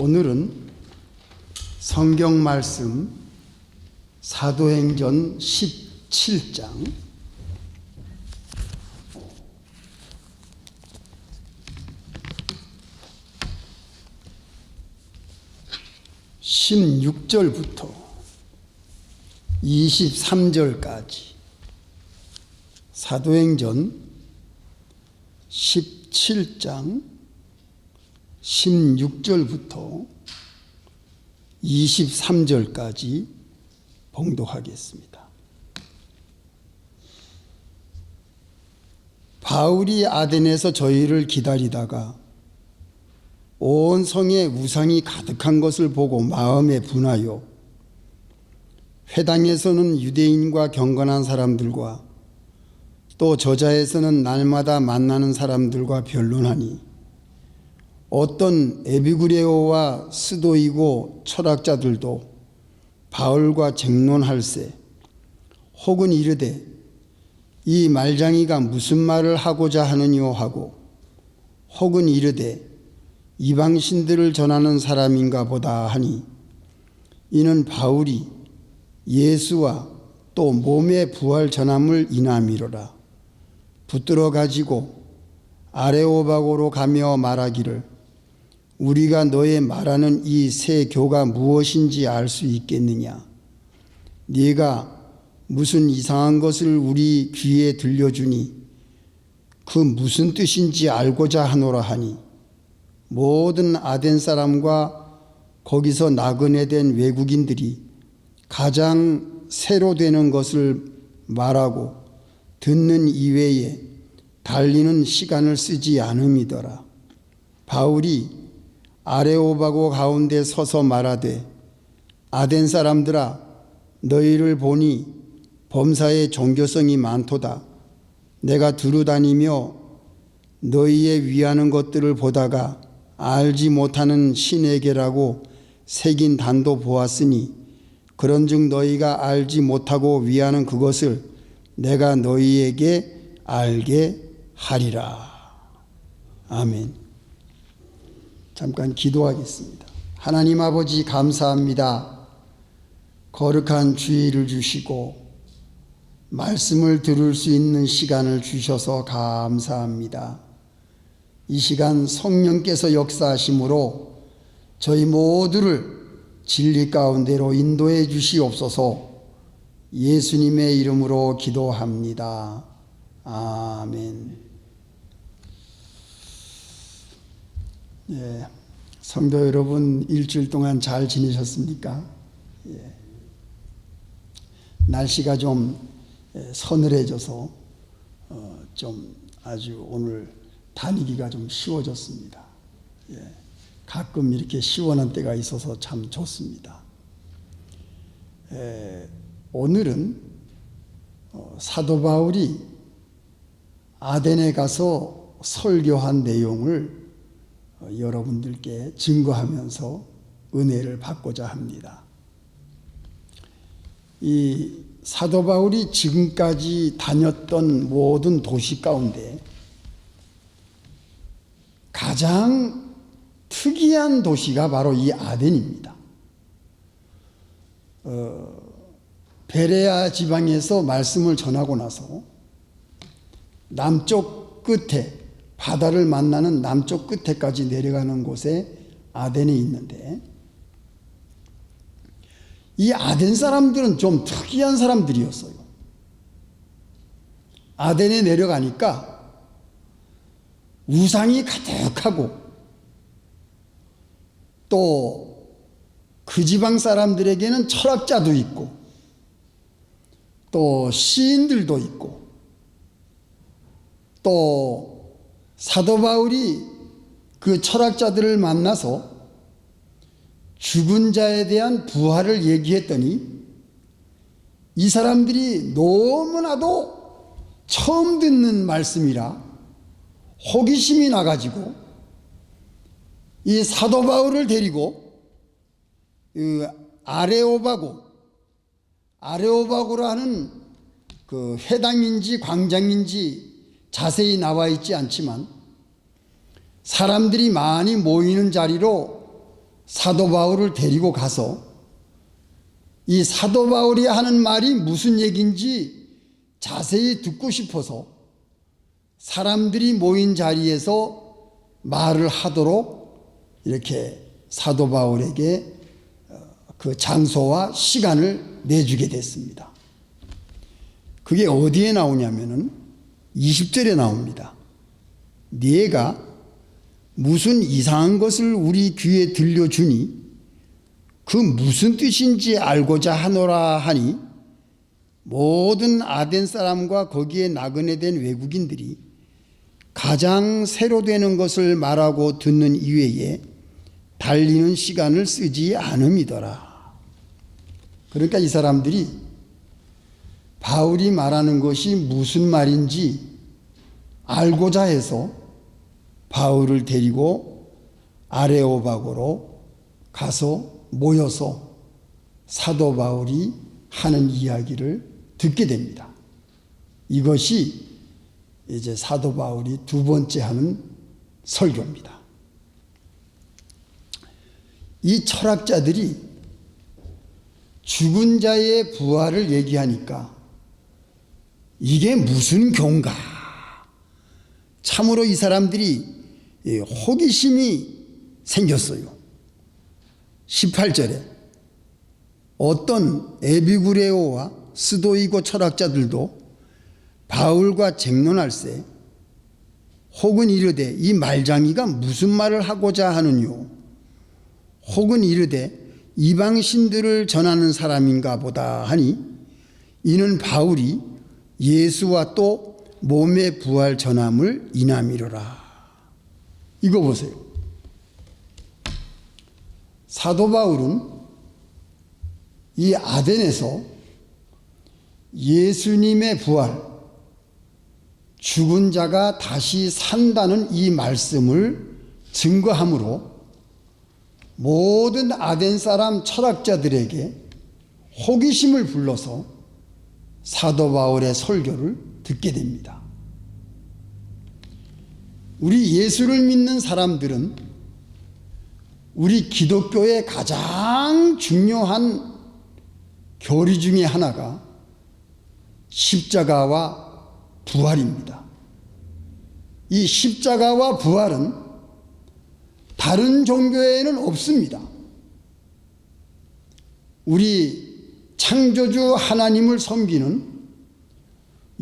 오늘은 성경 말씀 사도행전 17장 16절부터 23절까지 사도행전 17장 16절부터 23절까지 봉독하겠습니다. 바울이 아덴에서 저희를 기다리다가 온 성에 우상이 가득한 것을 보고 마음에 분하여 회당에서는 유대인과 경건한 사람들과 또 저자에서는 날마다 만나는 사람들과 변론하니 어떤 에비구레오와 스도이고 철학자들도 바울과 쟁론할세 혹은 이르되 이 말장이가 무슨 말을 하고자 하느뇨 하고 혹은 이르되 이방신들을 전하는 사람인가 보다 하니 이는 바울이 예수와 또 몸의 부활 전함을 인함이로라. 붙들어 가지고 아레오바고로 가며 말하기를 우리가 너의 말하는 이 새 교가 무엇인지 알 수 있겠느냐. 네가 무슨 이상한 것을 우리 귀에 들려주니 그 무슨 뜻인지 알고자 하노라 하니 모든 아덴 사람과 거기서 나그네 된 외국인들이 가장 새로 되는 것을 말하고 듣는 이외에 달리는 시간을 쓰지 않음이더라. 바울이 아레오바고 가운데 서서 말하되 아덴 사람들아 너희를 보니 범사에 종교성이 많도다. 내가 두루다니며 너희의 위하는 것들을 보다가 알지 못하는 신에게라고 새긴 단도 보았으니 그런즉 너희가 알지 못하고 위하는 그것을 내가 너희에게 알게 하리라. 아멘. 잠깐 기도하겠습니다. 하나님 아버지 감사합니다. 거룩한 주의를 주시고 말씀을 들을 수 있는 시간을 주셔서 감사합니다. 이 시간 성령께서 역사하심으로 저희 모두를 진리 가운데로 인도해 주시옵소서. 예수님의 이름으로 기도합니다. 아멘. 예, 성도 여러분 일주일 동안 잘 지내셨습니까? 예. 날씨가 좀 서늘해져서 좀 아주 오늘 다니기가 좀 쉬워졌습니다. 예, 가끔 이렇게 시원한 때가 있어서 참 좋습니다. 오늘은 사도 바울이 아덴에 가서 설교한 내용을 여러분들께 증거하면서 은혜를 받고자 합니다. 이 사도 바울이 지금까지 다녔던 모든 도시 가운데 가장 특이한 도시가 바로 이 아덴입니다. 베레아 지방에서 말씀을 전하고 나서 남쪽 끝에 바다를 만나는 남쪽 끝에까지 내려가는 곳에 아덴이 있는데 이 아덴 사람들은 좀 특이한 사람들이었어요. 아덴에 내려가니까 우상이 가득하고 또 그 지방 사람들에게는 철학자도 있고 또 시인들도 있고 또 사도 바울이 그 철학자들을 만나서 죽은 자에 대한 부활을 얘기했더니 이 사람들이 너무나도 처음 듣는 말씀이라 호기심이 나가지고 이 사도 바울을 데리고 아레오바고라 하는 그 회당인지 광장인지 자세히 나와 있지 않지만 사람들이 많이 모이는 자리로 사도 바울을 데리고 가서 이 사도 바울이 하는 말이 무슨 얘기인지 자세히 듣고 싶어서 사람들이 모인 자리에서 말을 하도록 이렇게 사도 바울에게 그 장소와 시간을 내주게 됐습니다. 그게 어디에 나오냐면은 20절에 나옵니다. 네가 무슨 이상한 것을 우리 귀에 들려주니 그 무슨 뜻인지 알고자 하노라 하니 모든 아덴 사람과 거기에 나그네 된 외국인들이 가장 새로 되는 것을 말하고 듣는 이외에 달리는 시간을 쓰지 않음이더라. 그러니까 이 사람들이 바울이 말하는 것이 무슨 말인지 알고자 해서 바울을 데리고 아레오바고로 가서 모여서 사도 바울이 하는 이야기를 듣게 됩니다. 이것이 이제 사도 바울이 두 번째 하는 설교입니다. 이 철학자들이 죽은 자의 부활을 얘기하니까 이게 무슨 교인가? 참으로 이 사람들이 호기심이 생겼어요. 18절에 어떤 에비구레오와 스도이고 철학자들도 바울과 쟁론할세 혹은 이르되 이 말장이가 무슨 말을 하고자 하느뇨 혹은 이르되 이방신들을 전하는 사람인가 보다 하니 이는 바울이 예수와 또 몸의 부활 전함을 인함이로라. 이거 보세요. 사도 바울은 이 아덴에서 예수님의 부활, 죽은 자가 다시 산다는 이 말씀을 증거함으로 모든 아덴 사람 철학자들에게 호기심을 불러서 사도 바울의 설교를 듣게 됩니다. 우리 예수를 믿는 사람들은 우리 기독교의 가장 중요한 교리 중에 하나가 십자가와 부활입니다. 이 십자가와 부활은 다른 종교에는 없습니다. 우리 창조주 하나님을 섬기는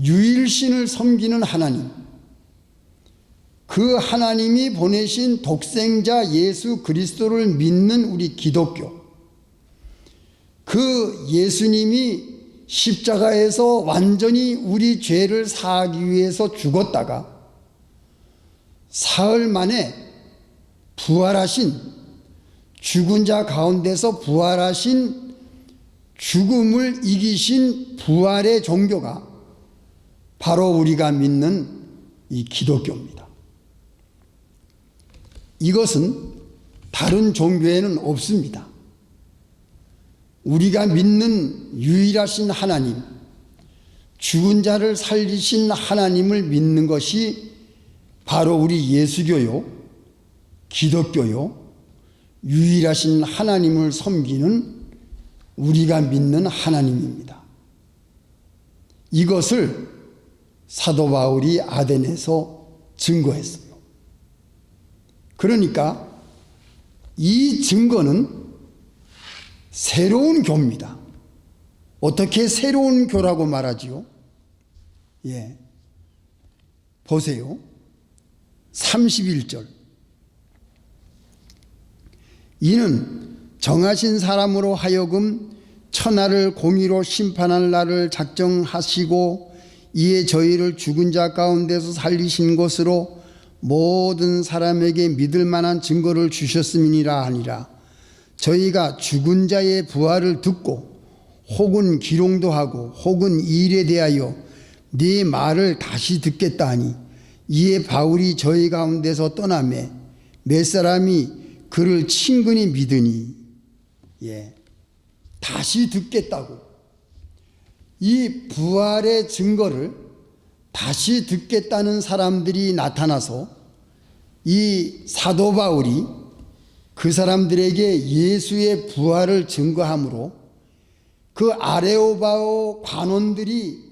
유일신을 섬기는 하나님, 그 하나님이 보내신 독생자 예수 그리스도를 믿는 우리 기독교, 그 예수님이 십자가에서 완전히 우리 죄를 사하기 위해서 죽었다가 사흘 만에 부활하신, 죽은 자 가운데서 부활하신, 죽음을 이기신 부활의 종교가 바로 우리가 믿는 이 기독교입니다. 이것은 다른 종교에는 없습니다. 우리가 믿는 유일하신 하나님, 죽은 자를 살리신 하나님을 믿는 것이 바로 우리 예수교요, 기독교요, 유일하신 하나님을 섬기는 우리가 믿는 하나님입니다. 이것을 사도 바울이 아덴에서 증거했어요. 그러니까 이 증거는 새로운 교입니다. 어떻게 새로운 교라고 말하지요? 보세요. 31절. 이는 정하신 사람으로 하여금 천하를 공의로 심판할 날을 작정하시고 이에 저희를 죽은 자 가운데서 살리신 것으로 모든 사람에게 믿을 만한 증거를 주셨음이니라 하니라. 저희가 죽은 자의 부활을 듣고 혹은 기롱도 하고 혹은 이 일에 대하여 네 말을 다시 듣겠다 하니 이에 바울이 저희 가운데서 떠나매 몇 사람이 그를 친근히 믿으니 다시 듣겠다고, 이 부활의 증거를 다시 듣겠다는 사람들이 나타나서 이 사도 바울이 그 사람들에게 예수의 부활을 증거함으로 그 아레오바오 관원들이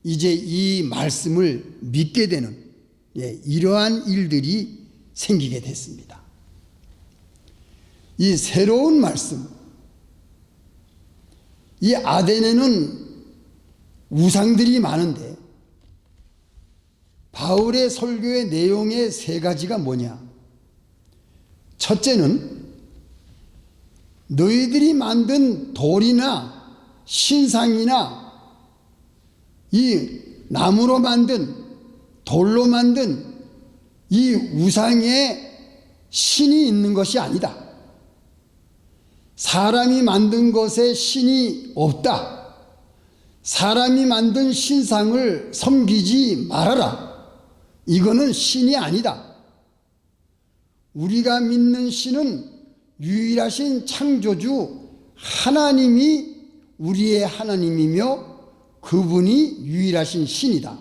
이제 이 말씀을 믿게 되는 이러한 일들이 생기게 됐습니다. 이 새로운 말씀, 이 아데네는 우상들이 많은데 바울의 설교의 내용의 세 가지가 뭐냐? 첫째는 너희들이 만든 돌이나 신상이나 이 나무로 만든 돌로 만든 이 우상에 신이 있는 것이 아니다. 사람이 만든 것에 신이 없다. 사람이 만든 신상을 섬기지 말아라. 이거는 신이 아니다. 우리가 믿는 신은 유일하신 창조주 하나님이 우리의 하나님이며 그분이 유일하신 신이다.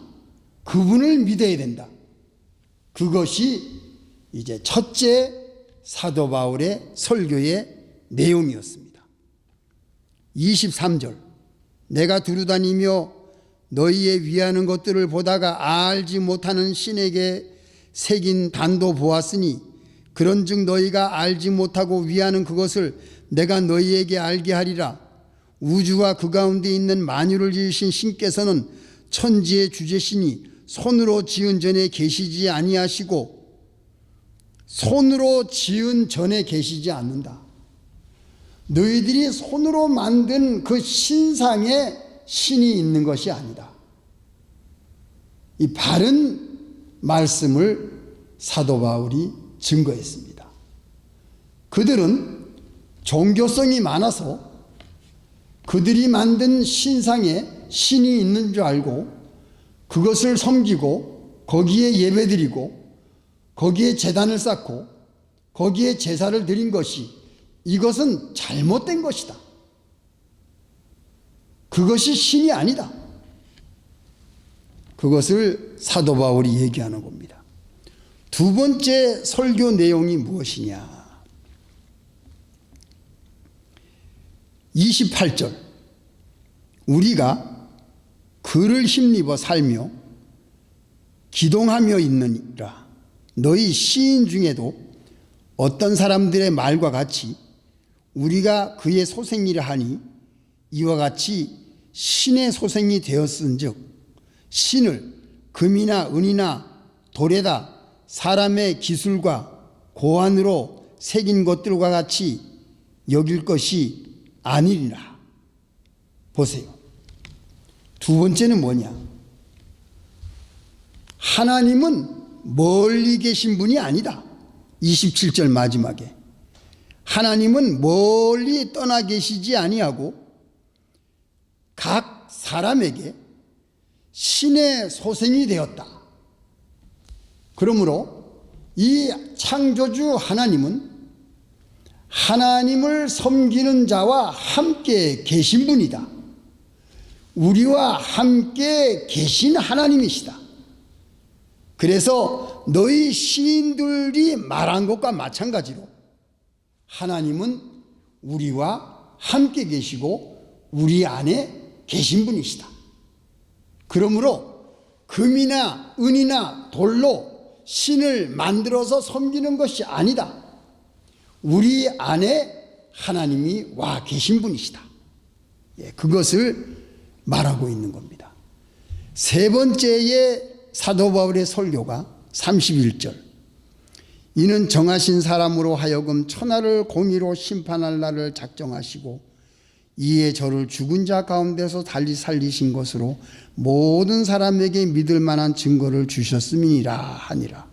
그분을 믿어야 된다. 그것이 이제 첫째 사도 바울의 설교의 내용이었습니다. 23절 내가 두루다니며 너희의 위하는 것들을 보다가 알지 못하는 신에게 새긴 단도 보았으니 그런즉 너희가 알지 못하고 위하는 그것을 내가 너희에게 알게 하리라. 우주와 그 가운데 있는 만유를 지으신 신께서는 천지의 주제시니 손으로 지은 전에 계시지 아니하시고 손으로 지은 전에 계시지 않는다. 너희들이 손으로 만든 그 신상에 신이 있는 것이 아니다. 이 바른 말씀을 사도 바울이 증거했습니다. 그들은 종교성이 많아서 그들이 만든 신상에 신이 있는 줄 알고 그것을 섬기고 거기에 예배드리고 거기에 제단을 쌓고 거기에 제사를 드린 것이 이것은 잘못된 것이다. 그것이 신이 아니다. 그것을 사도 바울이 얘기하는 겁니다. 두 번째 설교 내용이 무엇이냐? 28절 우리가 그를 힘입어 살며 기동하며 있느니라. 너희 시인 중에도 어떤 사람들의 말과 같이 우리가 그의 소생이라 하니 이와 같이 신의 소생이 되었은즉 신을 금이나 은이나 돌에다 사람의 기술과 고안으로 새긴 것들과 같이 여길 것이 아니리라. 보세요. 두 번째는 뭐냐? 하나님은 멀리 계신 분이 아니다. 27절 마지막에 하나님은 멀리 떠나 계시지 아니하고 각 사람에게 신의 소생이 되었다. 그러므로 이 창조주 하나님은 하나님을 섬기는 자와 함께 계신 분이다. 우리와 함께 계신 하나님이시다. 그래서 너희 시인들이 말한 것과 마찬가지로 하나님은 우리와 함께 계시고 우리 안에 계신 분이시다. 그러므로 금이나 은이나 돌로 신을 만들어서 섬기는 것이 아니다. 우리 안에 하나님이 와 계신 분이시다. 그것을 말하고 있는 겁니다. 세 번째의 사도 바울의 설교가 31절 이는 정하신 사람으로 하여금 천하를 공의로 심판할 날을 작정하시고 이에 저를 죽은 자 가운데서 달리 살리신 것으로 모든 사람에게 믿을 만한 증거를 주셨음이니라 하니라.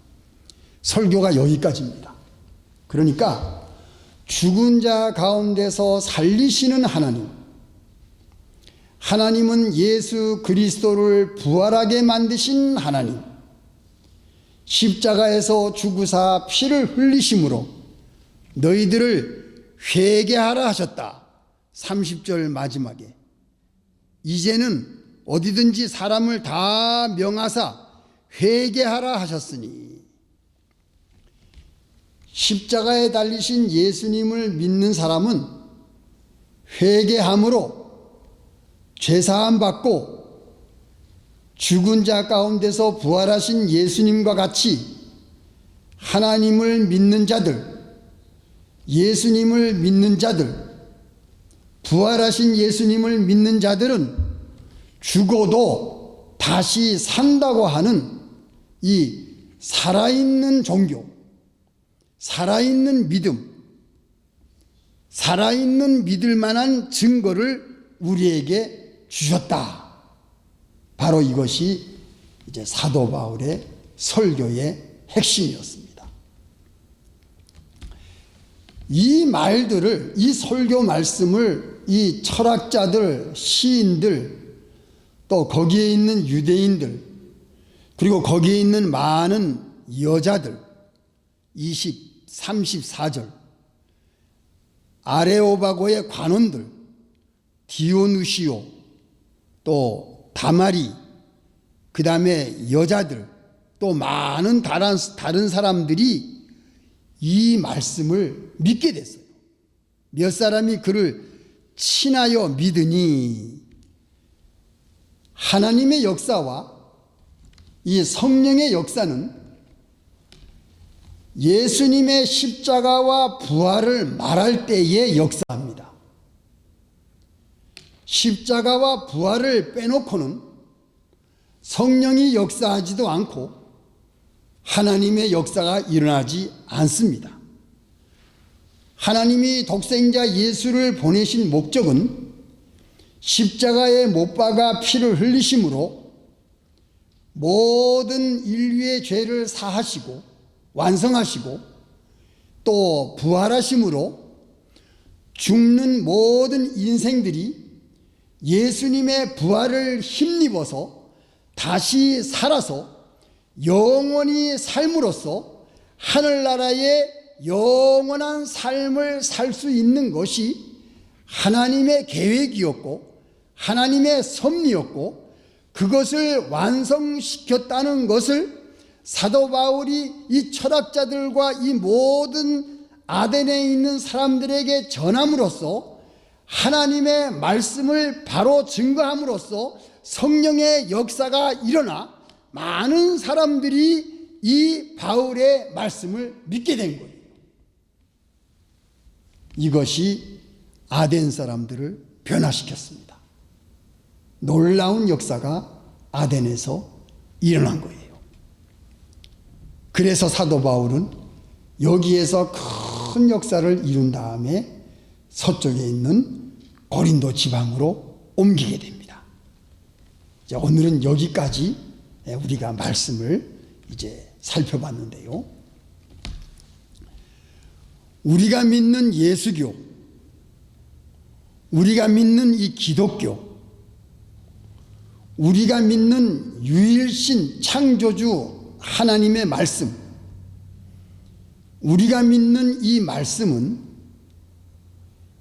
설교가 여기까지입니다. 그러니까 죽은 자 가운데서 살리시는 하나님, 하나님은 예수 그리스도를 부활하게 만드신 하나님, 십자가에서 죽으사 피를 흘리심으로 너희들을 회개하라 하셨다. 30절 마지막에 이제는 어디든지 사람을 다 명하사 회개하라 하셨으니 십자가에 달리신 예수님을 믿는 사람은 회개함으로 죄사함 받고 죽은 자 가운데서 부활하신 예수님과 같이 하나님을 믿는 자들, 예수님을 믿는 자들, 부활하신 예수님을 믿는 자들은 죽어도 다시 산다고 하는 이 살아있는 종교, 살아있는 믿음, 살아있는 믿을 만한 증거를 우리에게 주셨다. 바로 이것이 이제 사도 바울의 설교의 핵심이었습니다. 이 말들을, 이 설교 말씀을 이 철학자들, 시인들, 또 거기에 있는 유대인들, 그리고 거기에 있는 많은 여자들, 34절, 아레오바고의 관원들, 디오누시오, 또 다마리, 그 다음에 여자들, 또 많은 다른 사람들이 이 말씀을 믿게 됐어요. 몇 사람이 그를 친하여 믿으니 하나님의 역사와 이 성령의 역사는 예수님의 십자가와 부활을 말할 때의 역사입니다. 십자가와 부활을 빼놓고는 성령이 역사하지도 않고 하나님의 역사가 일어나지 않습니다. 하나님이 독생자 예수를 보내신 목적은 십자가에 못 박아 피를 흘리심으로 모든 인류의 죄를 사하시고 완성하시고 또 부활하심으로 죽는 모든 인생들이 예수님의 부활을 힘입어서 다시 살아서 영원히 삶으로써 하늘나라의 영원한 삶을 살 수 있는 것이 하나님의 계획이었고 하나님의 섭리였고 그것을 완성시켰다는 것을 사도 바울이 이 철학자들과 이 모든 아덴에 있는 사람들에게 전함으로써 하나님의 말씀을 바로 증거함으로써 성령의 역사가 일어나 많은 사람들이 이 바울의 말씀을 믿게 된 거예요. 이것이 아덴 사람들을 변화시켰습니다. 놀라운 역사가 아덴에서 일어난 거예요. 그래서 사도 바울은 여기에서 큰 역사를 이룬 다음에 서쪽에 있는 고린도 지방으로 옮기게 됩니다. 이제 오늘은 여기까지 우리가 말씀을 이제 살펴봤는데요. 우리가 믿는 예수교, 우리가 믿는 이 기독교, 우리가 믿는 유일신 창조주 하나님의 말씀, 우리가 믿는 이 말씀은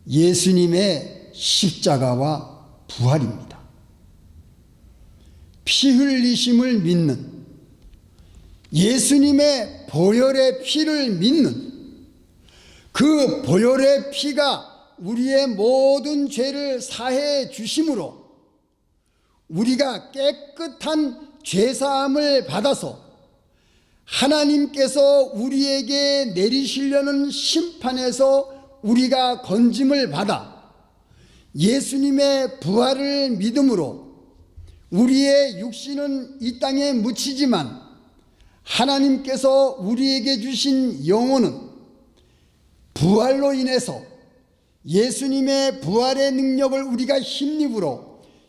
예수님의 십자가와 부활입니다. 피 흘리심을 믿는, 예수님의 보혈의 피를 믿는, 그 보혈의 피가 우리의 모든 죄를 사해 주심으로 우리가 깨끗한 죄사함을 받아서 하나님께서 우리에게 내리시려는 심판에서 우리가 건짐을 받아 예수님의 부활을 믿음으로 우리의 육신은 이 땅에 묻히지만 하나님께서 우리에게 주신 영혼은 부활로 인해서 예수님의 부활의 능력을 우리가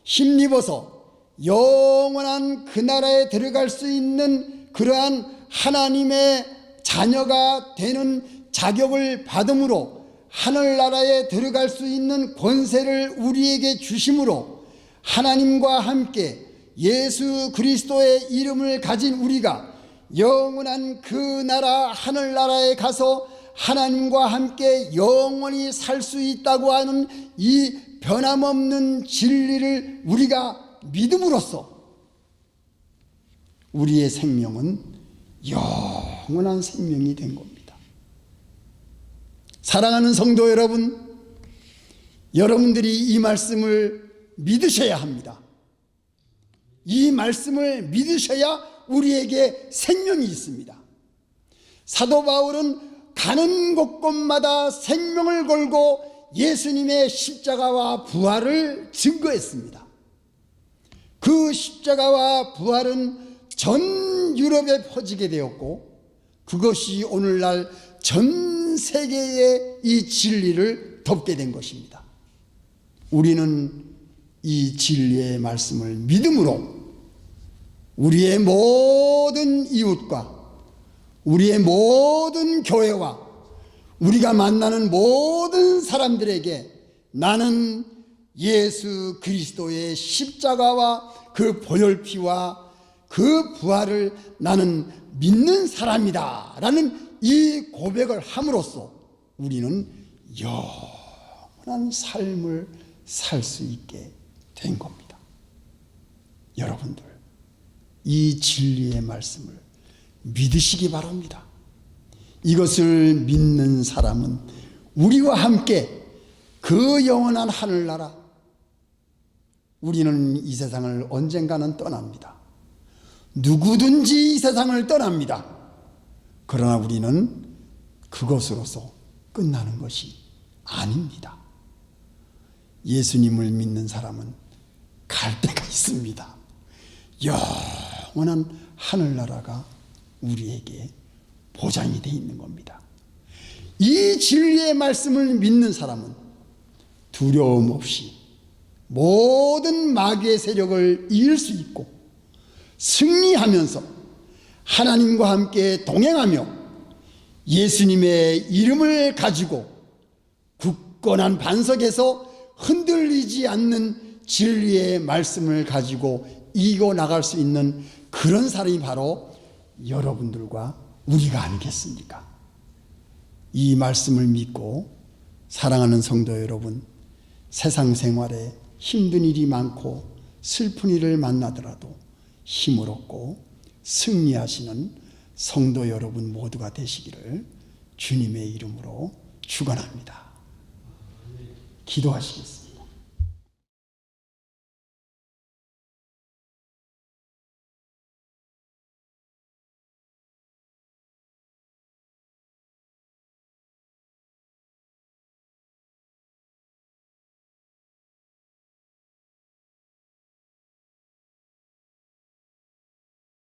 힘입어서 영원한 그 나라에 들어갈 수 있는 그러한 하나님의 자녀가 되는 자격을 받음으로 하늘나라에 들어갈 수 있는 권세를 우리에게 주심으로 하나님과 함께 예수 그리스도의 이름을 가진 우리가 영원한 그 나라 하늘나라에 가서 하나님과 함께 영원히 살 수 있다고 하는 이 변함없는 진리를 우리가 믿음으로써 우리의 생명은 영원한 생명이 된 겁니다. 사랑하는 성도 여러분, 여러분들이 이 말씀을 믿으셔야 합니다. 이 말씀을 믿으셔야 우리에게 생명이 있습니다. 사도 바울은 가는 곳곳마다 생명을 걸고 예수님의 십자가와 부활을 증거했습니다. 그 십자가와 부활은 전 유럽에 퍼지게 되었고, 그것이 오늘날 전 세계의 이 진리를 덮게 된 것입니다. 우리는 이 진리의 말씀을 믿음으로 우리의 모든 이웃과 우리의 모든 교회와 우리가 만나는 모든 사람들에게 나는 예수 그리스도의 십자가와 그 보혈피와 그 부활을 나는 믿는 사람이다 라는 이 고백을 함으로써 우리는 영원한 삶을 살 수 있게 된 겁니다. 여러분들, 이 진리의 말씀을 믿으시기 바랍니다. 이것을 믿는 사람은 우리와 함께 그 영원한 하늘나라, 우리는 이 세상을 언젠가는 떠납니다. 누구든지 이 세상을 떠납니다. 그러나 우리는 그것으로서 끝나는 것이 아닙니다. 예수님을 믿는 사람은 갈 데가 있습니다. 영원한 하늘나라가 우리에게 보장이 되어 있는 겁니다. 이 진리의 말씀을 믿는 사람은 두려움 없이 모든 마귀의 세력을 이길 수 있고 승리하면서 하나님과 함께 동행하며 예수님의 이름을 가지고 굳건한 반석에서 흔들리지 않는 진리의 말씀을 가지고 이겨 나갈 수 있는 그런 사람이 바로 여러분들과 우리가 아니겠습니까? 이 말씀을 믿고 사랑하는 성도 여러분, 세상 생활에 힘든 일이 많고 슬픈 일을 만나더라도 힘을 얻고 승리하시는 성도 여러분 모두가 되시기를 주님의 이름으로 축원합니다. 기도하시겠습니다.